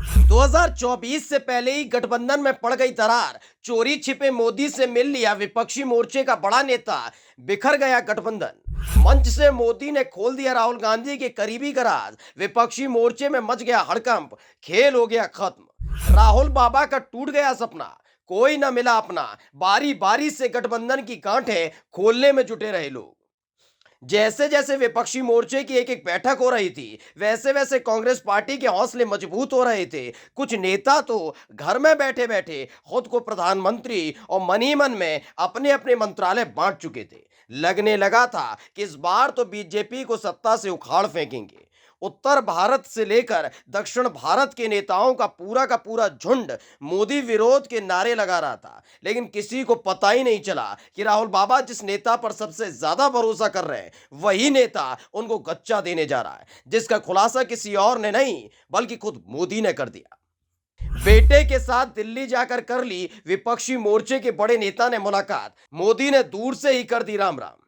2024 से पहले ही गठबंधन में पड़ गई दरार। चोरी छिपे मोदी से मिल लिया विपक्षी मोर्चे का बड़ा नेता। बिखर गया गठबंधन। मंच से मोदी ने खोल दिया राहुल गांधी के करीबी गराज। विपक्षी मोर्चे में मच गया हड़कंप। खेल हो गया खत्म। राहुल बाबा का टूट गया सपना। कोई न मिला अपना। बारी बारी से गठबंधन की गांठें खोलने में जुटे रहे लोग। जैसे जैसे विपक्षी मोर्चे की एक एक बैठक हो रही थी, वैसे वैसे कांग्रेस पार्टी के हौसले मजबूत हो रहे थे। कुछ नेता तो घर में बैठे बैठे खुद को प्रधानमंत्री और मन ही मन में अपने अपने मंत्रालय बांट चुके थे। लगने लगा था कि इस बार तो बीजेपी को सत्ता से उखाड़ फेंकेंगे। उत्तर भारत से लेकर दक्षिण भारत के नेताओं का पूरा झुंड मोदी विरोध के नारे लगा रहा था, लेकिन किसी को पता ही नहीं चला कि राहुल बाबा जिस नेता पर सबसे ज्यादा भरोसा कर रहे हैं, वही नेता उनको गच्चा देने जा रहा है, जिसका खुलासा किसी और ने नहीं बल्कि खुद मोदी ने कर दिया। बेटे के साथ दिल्ली जाकर कर ली विपक्षी मोर्चे के बड़े नेता ने मुलाकात। मोदी ने दूर से ही कर दी राम राम।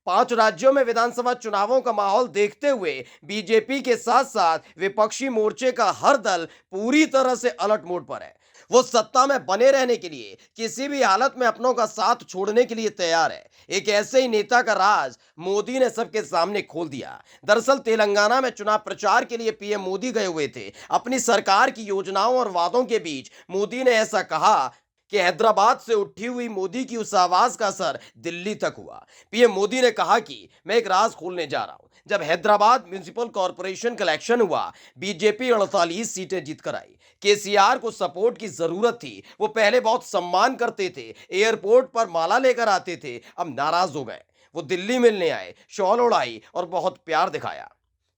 5 राज्यों में विधानसभा चुनावों का माहौल देखते हुए बीजेपी के साथ साथ विपक्षी मोर्चे का हर दल पूरी तरह से अलर्ट मोड पर है। वो सत्ता में बने रहने के लिए किसी भी हालत में अपनों का साथ छोड़ने के लिए तैयार है। एक ऐसे ही नेता का राज मोदी ने सबके सामने खोल दिया। दरअसल तेलंगाना में चुनाव प्रचार के लिए पीएम मोदी गए हुए थे। अपनी सरकार की योजनाओं और वादों के बीच मोदी ने ऐसा कहा कि हैदराबाद से उठी हुई मोदी की उस आवाज का असर दिल्ली तक हुआ। पीएम मोदी ने कहा कि मैं एक राज खोलने जा रहा हूं। जब हैदराबाद म्युनिसिपल कॉरपोरेशन का इलेक्शन हुआ, बीजेपी 48 सीटें जीतकर आई। केसीआर को सपोर्ट की जरूरत थी। वो पहले बहुत सम्मान करते थे, एयरपोर्ट पर माला लेकर आते थे, अब नाराज हो गए। वो दिल्ली मिलने आए, शॉल उड़ाई और बहुत प्यार दिखाया।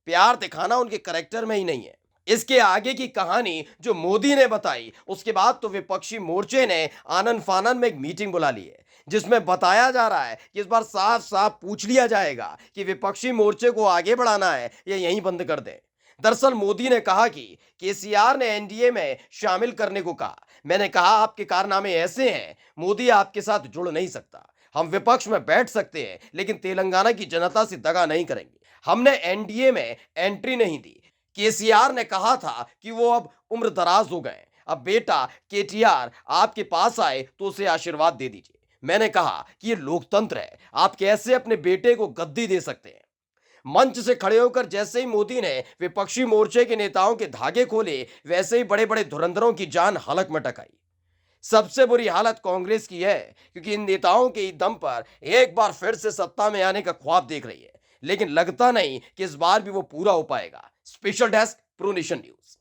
प्यार दिखाना उनके करेक्टर में ही नहीं है। इसके आगे की कहानी जो मोदी ने बताई, उसके बाद तो विपक्षी मोर्चे ने आनन फानन में एक मीटिंग बुला ली है, जिसमें बताया जा रहा है कि इस बार साफ साफ पूछ लिया जाएगा कि विपक्षी मोर्चे को आगे बढ़ाना है या यहीं बंद कर दें। दरअसल मोदी ने कहा कि केसीआर ने एनडीए में शामिल करने को कहा। मैंने कहा आपके कारनामे ऐसे हैं, मोदी आपके साथ जुड़ नहीं सकता। हम विपक्ष में बैठ सकते हैं, लेकिन तेलंगाना की जनता से दगा नहीं करेंगे। हमने एनडीए में एंट्री नहीं दी। केसीआर ने कहा था कि वो अब उम्र दराज हो गए। अब बेटा केटीआर आपके पास आए तो उसे आशीर्वाद दे दीजिए। मैंने कहा कि ये लोकतंत्र है, आप कैसे अपने बेटे को गद्दी दे सकते हैं। मंच से खड़े होकर जैसे ही मोदी ने विपक्षी मोर्चे के नेताओं के धागे खोले, वैसे ही बड़े बड़े धुरंधरों की जान हलक में टकाई। सबसे बुरी हालत कांग्रेस की है, क्योंकि इन नेताओं के ही दम पर एक बार फिर से सत्ता में आने का ख्वाब देख रही है, लेकिन लगता नहीं कि इस बार भी वो पूरा हो पाएगा। Special desk, pro nation news.